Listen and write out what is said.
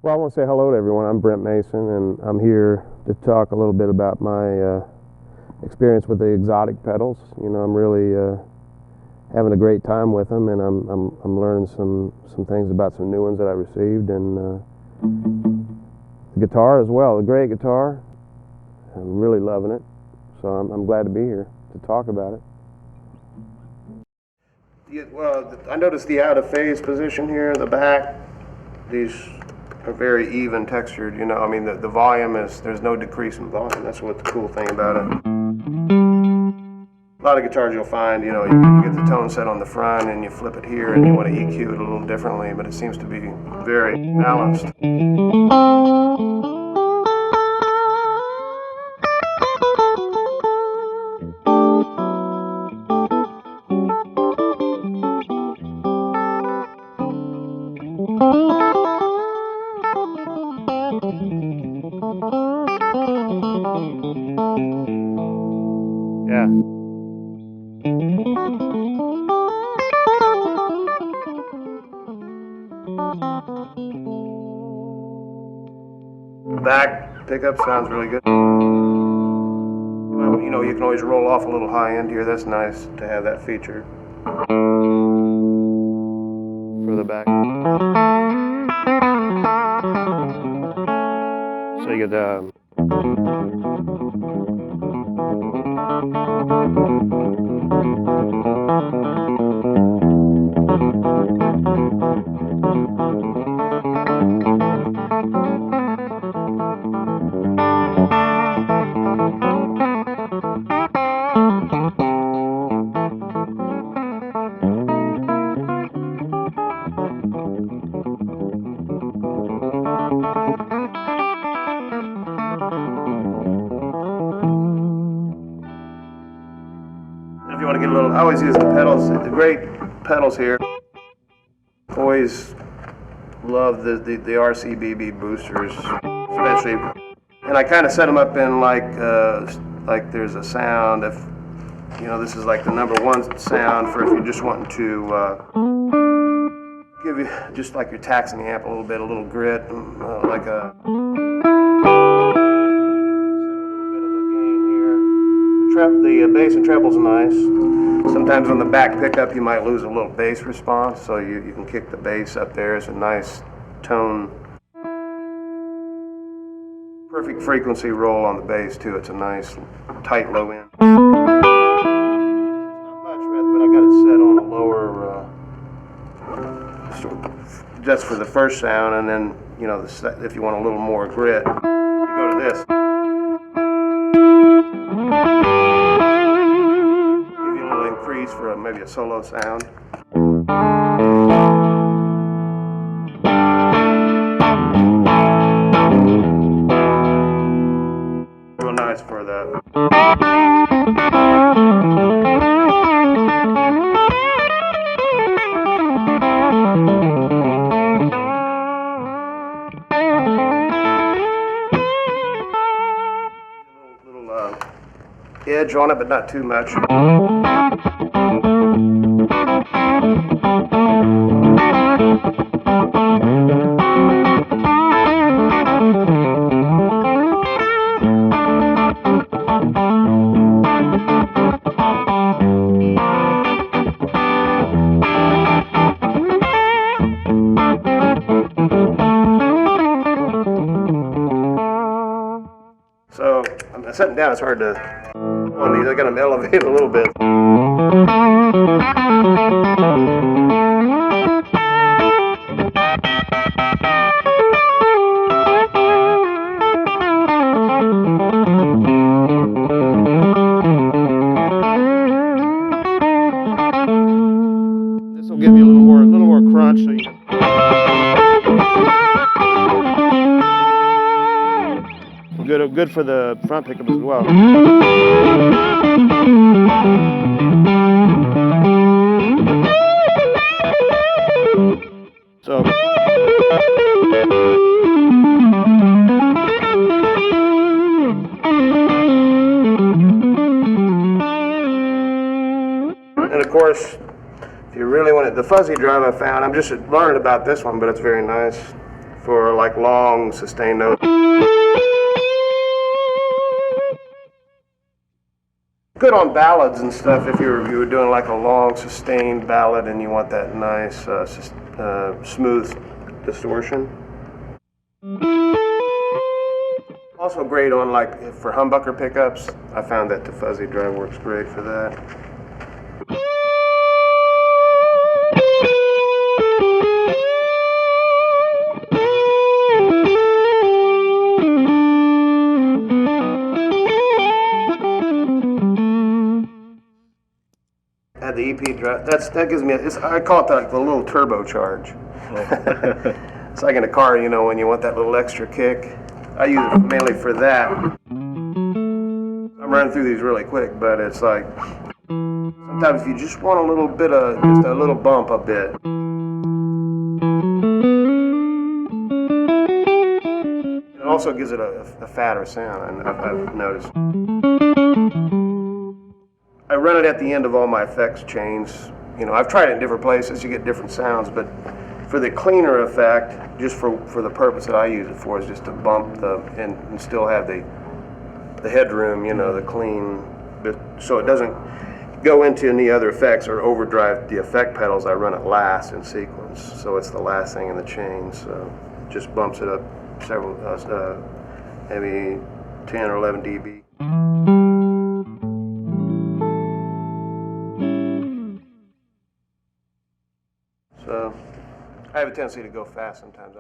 Well, I want to say hello to everyone. I'm Brent Mason, and I'm here to talk a little bit about my experience with the Xotic pedals. You know, I'm really having a great time with them, and I'm learning some things about some new ones that I received, and the guitar as well. A great guitar. I'm really loving it, so I'm glad to be here to talk about it. Yeah, well, I noticed the out of phase position here, the back. These are very even textured, you know. I mean, the volume is, there's no decrease in volume. That's what the cool thing about it. A lot of guitars you'll find, you know, you get the tone set on the front and you flip it here and you want to EQ it a little differently, but it seems to be very balanced. Yeah. The back pickup sounds really good. You know, you can always roll off a little high end here. That's nice to have that feature for the back. So you get the if you want to get a little, I always use the pedals, the great pedals here. Always love the RCBB boosters, especially, and I kind of set them up in like there's a sound. If you know, this is like the #1 sound for if you're just wanting to give you just like you're taxing the amp a little grit, like a. The bass and treble's nice. Sometimes on the back pickup you might lose a little bass response, so you can kick the bass up there. It's a nice tone. Perfect frequency roll on the bass too. It's a nice tight low end. Not much, but I got it set on a lower, just for the first sound, and then, you know, if you want a little more grit, you go to this. For maybe a solo sound. Real nice for that. Little edge on it, but not too much. So I'm sitting down, it's hard to on these. I got them elevated a little bit. This will give you a little more crunch, so you can. Good for the front pickup as well. So and of course, if you really want it, the fuzzy drive I found, I'm just learning about this one, but it's very nice. for like long sustained notes. Good on ballads and stuff if you were doing like a long sustained ballad and you want that nice smooth distortion. Also great on like for humbucker pickups. I found that the fuzzy drive works great for that. Add the EP drive. That gives me. I call it like the little turbocharge. It's like in a car, you know, when you want that little extra kick. I use it mainly for that. I'm running through these really quick, but it's like sometimes if you just want a little bit of just a little bump a bit. It also gives it a fatter sound, I've noticed. I run it at the end of all my effects chains. You know, I've tried it in different places, you get different sounds, but for the cleaner effect, just for the purpose that I use it for, is just to bump and still have the headroom, you know, the clean, so it doesn't go into any other effects or overdrive the effect pedals. I run it last in sequence, so it's the last thing in the chain, so it just bumps it up several, maybe 10 or 11 dB. So I have a tendency to go fast sometimes.